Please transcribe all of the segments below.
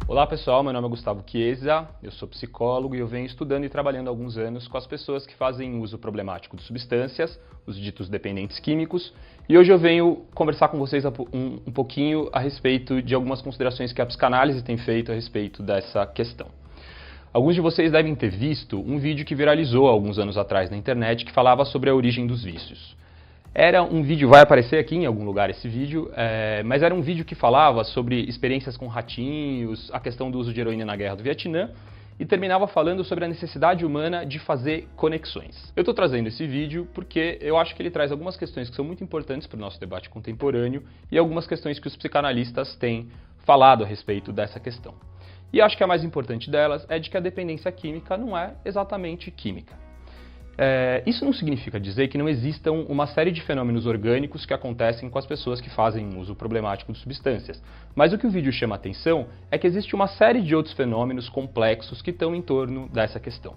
Olá pessoal, meu nome é Gustavo Chiesa, eu sou psicólogo e eu venho estudando e trabalhando há alguns anos com as pessoas que fazem uso problemático de substâncias, os ditos dependentes químicos, e hoje eu venho conversar com vocês um pouquinho a respeito de algumas considerações que a psicanálise tem feito a respeito dessa questão. Alguns de vocês devem ter visto um vídeo que viralizou há alguns anos atrás na internet que falava sobre a origem dos vícios. Era um vídeo, vai aparecer aqui em algum lugar esse vídeo, mas era um vídeo que falava sobre experiências com ratinhos, a questão do uso de heroína na guerra do Vietnã, e terminava falando sobre a necessidade humana de fazer conexões. Eu estou trazendo esse vídeo porque eu acho que ele traz algumas questões que são muito importantes para o nosso debate contemporâneo e algumas questões que os psicanalistas têm falado a respeito dessa questão. E acho que a mais importante delas é de que a dependência química não é exatamente química. Isso não significa dizer que não existam uma série de fenômenos orgânicos que acontecem com as pessoas que fazem uso problemático de substâncias. Mas o que o vídeo chama a atenção é que existe uma série de outros fenômenos complexos que estão em torno dessa questão.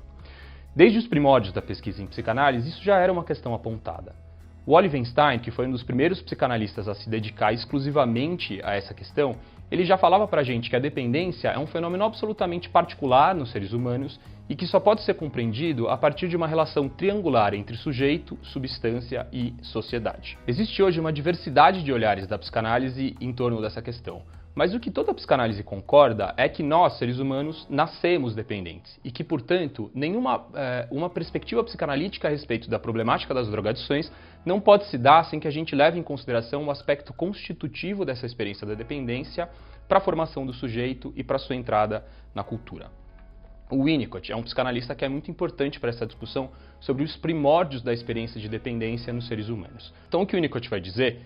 Desde os primórdios da pesquisa em psicanálise, isso já era uma questão apontada. O Olivenstein, que foi um dos primeiros psicanalistas a se dedicar exclusivamente a essa questão, ele já falava pra gente que a dependência é um fenômeno absolutamente particular nos seres humanos e que só pode ser compreendido a partir de uma relação triangular entre sujeito, substância e sociedade. Existe hoje uma diversidade de olhares da psicanálise em torno dessa questão, mas o que toda a psicanálise concorda é que nós, seres humanos, nascemos dependentes e que, portanto, uma perspectiva psicanalítica a respeito da problemática das drogadições não pode se dar sem que a gente leve em consideração o aspecto constitutivo dessa experiência da dependência para a formação do sujeito e para a sua entrada na cultura. O Winnicott é um psicanalista que é muito importante para essa discussão sobre os primórdios da experiência de dependência nos seres humanos. Então, o que o Winnicott vai dizer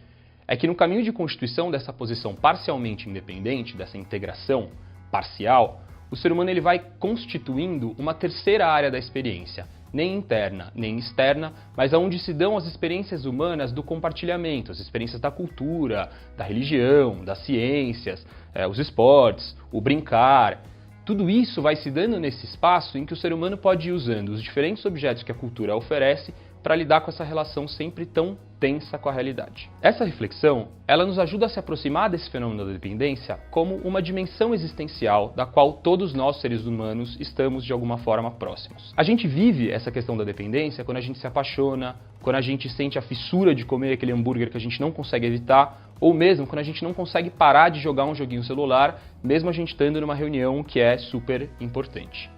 é que no caminho de constituição dessa posição parcialmente independente, dessa integração parcial, o ser humano ele vai constituindo uma terceira área da experiência, nem interna, nem externa, mas aonde se dão as experiências humanas do compartilhamento, as experiências da cultura, da religião, das ciências, os esportes, o brincar. Tudo isso vai se dando nesse espaço em que o ser humano pode ir usando os diferentes objetos que a cultura oferece para lidar com essa relação sempre tão tensa com a realidade. Essa reflexão, ela nos ajuda a se aproximar desse fenômeno da dependência como uma dimensão existencial da qual todos nós, seres humanos, estamos de alguma forma próximos. A gente vive essa questão da dependência quando a gente se apaixona, quando a gente sente a fissura de comer aquele hambúrguer que a gente não consegue evitar, ou mesmo quando a gente não consegue parar de jogar um joguinho celular, mesmo a gente estando numa reunião que é super importante.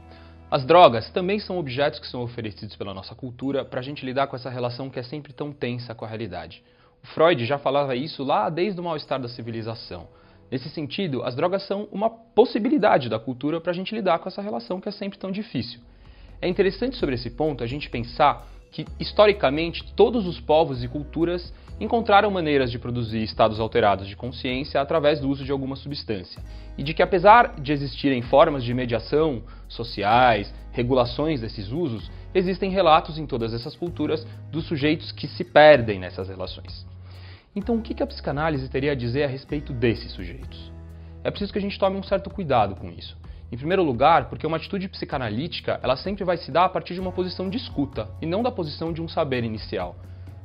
As drogas também são objetos que são oferecidos pela nossa cultura para a gente lidar com essa relação que é sempre tão tensa com a realidade. O Freud já falava isso lá desde o mal-estar da civilização. Nesse sentido, as drogas são uma possibilidade da cultura para a gente lidar com essa relação que é sempre tão difícil. É interessante sobre esse ponto a gente pensar que, historicamente, todos os povos e culturas encontraram maneiras de produzir estados alterados de consciência através do uso de alguma substância, e de que apesar de existirem formas de mediação sociais, regulações desses usos, existem relatos em todas essas culturas dos sujeitos que se perdem nessas relações. Então, o que a psicanálise teria a dizer a respeito desses sujeitos? É preciso que a gente tome um certo cuidado com isso. Em primeiro lugar, porque uma atitude psicanalítica ela sempre vai se dar a partir de uma posição de escuta, e não da posição de um saber inicial.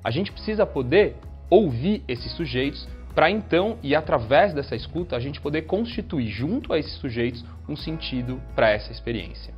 A gente precisa poder ouvir esses sujeitos para então, e através dessa escuta, a gente poder constituir junto a esses sujeitos um sentido para essa experiência.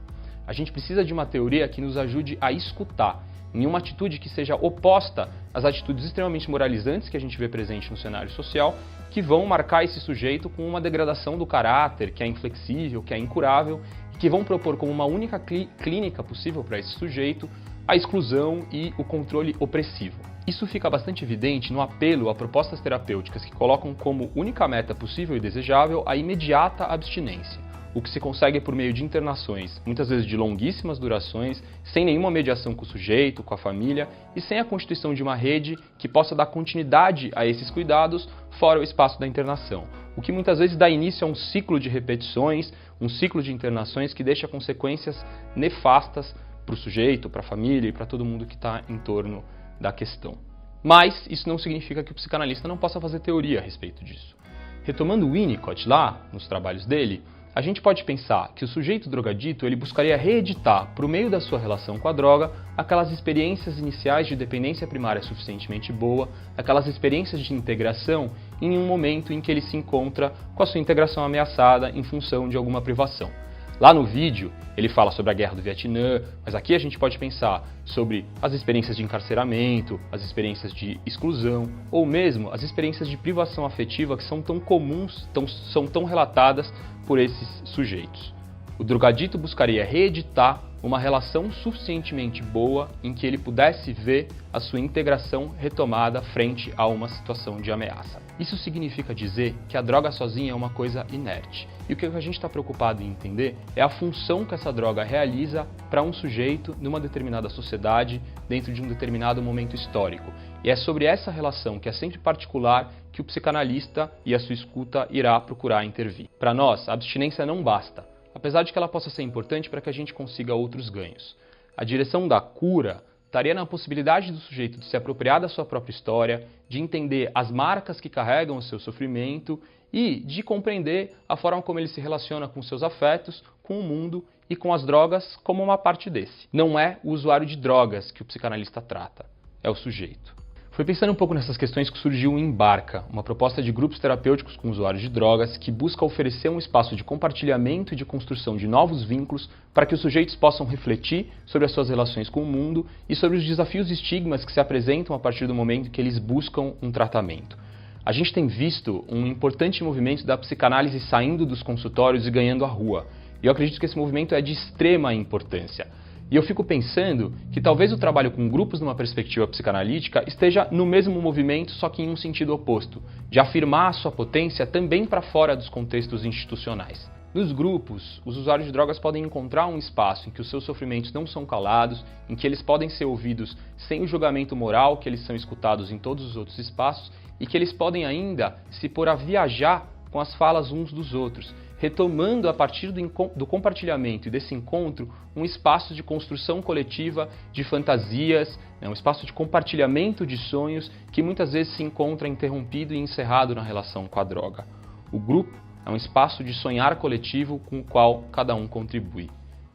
A gente precisa de uma teoria que nos ajude a escutar, em uma atitude que seja oposta às atitudes extremamente moralizantes que a gente vê presente no cenário social, que vão marcar esse sujeito com uma degradação do caráter, que é inflexível, que é incurável, e que vão propor como uma única clínica possível para esse sujeito a exclusão e o controle opressivo. Isso fica bastante evidente no apelo a propostas terapêuticas que colocam como única meta possível e desejável a imediata abstinência, o que se consegue por meio de internações, muitas vezes de longuíssimas durações, sem nenhuma mediação com o sujeito, com a família e sem a constituição de uma rede que possa dar continuidade a esses cuidados fora o espaço da internação, o que muitas vezes dá início a um ciclo de repetições, um ciclo de internações que deixa consequências nefastas para o sujeito, para a família e para todo mundo que está em torno da questão. Mas isso não significa que o psicanalista não possa fazer teoria a respeito disso. Retomando Winnicott lá, nos trabalhos dele, a gente pode pensar que o sujeito drogadito ele buscaria reeditar, por meio da sua relação com a droga, aquelas experiências iniciais de dependência primária suficientemente boa, aquelas experiências de integração em um momento em que ele se encontra com a sua integração ameaçada em função de alguma privação. Lá no vídeo, ele fala sobre a guerra do Vietnã, mas aqui a gente pode pensar sobre as experiências de encarceramento, as experiências de exclusão, ou mesmo as experiências de privação afetiva que são tão comuns, são tão relatadas por esses sujeitos. O drogadito buscaria reeditar uma relação suficientemente boa em que ele pudesse ver a sua integração retomada frente a uma situação de ameaça. Isso significa dizer que a droga sozinha é uma coisa inerte. E o que a gente está preocupado em entender é a função que essa droga realiza para um sujeito numa determinada sociedade, dentro de um determinado momento histórico. E é sobre essa relação, que é sempre particular, que o psicanalista e a sua escuta irá procurar intervir. Para nós, a abstinência não basta, apesar de que ela possa ser importante para que a gente consiga outros ganhos. A direção da cura estaria na possibilidade do sujeito de se apropriar da sua própria história, de entender as marcas que carregam o seu sofrimento e de compreender a forma como ele se relaciona com seus afetos, com o mundo e com as drogas como uma parte desse. Não é o usuário de drogas que o psicanalista trata, é o sujeito. Foi pensando um pouco nessas questões que surgiu o Embarca, uma proposta de grupos terapêuticos com usuários de drogas que busca oferecer um espaço de compartilhamento e de construção de novos vínculos para que os sujeitos possam refletir sobre as suas relações com o mundo e sobre os desafios e estigmas que se apresentam a partir do momento que eles buscam um tratamento. A gente tem visto um importante movimento da psicanálise saindo dos consultórios e ganhando a rua. E eu acredito que esse movimento é de extrema importância. E eu fico pensando que talvez o trabalho com grupos numa perspectiva psicanalítica esteja no mesmo movimento, só que em um sentido oposto, de afirmar a sua potência também para fora dos contextos institucionais. Nos grupos, os usuários de drogas podem encontrar um espaço em que os seus sofrimentos não são calados, em que eles podem ser ouvidos sem o julgamento moral que eles são escutados em todos os outros espaços e que eles podem ainda se pôr a viajar com as falas uns dos outros, retomando a partir do compartilhamento e desse encontro um espaço de construção coletiva de fantasias, um espaço de compartilhamento de sonhos que muitas vezes se encontra interrompido e encerrado na relação com a droga. O grupo é um espaço de sonhar coletivo com o qual cada um contribui.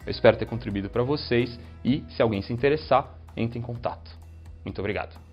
Eu espero ter contribuído para vocês e, se alguém se interessar, entre em contato. Muito obrigado.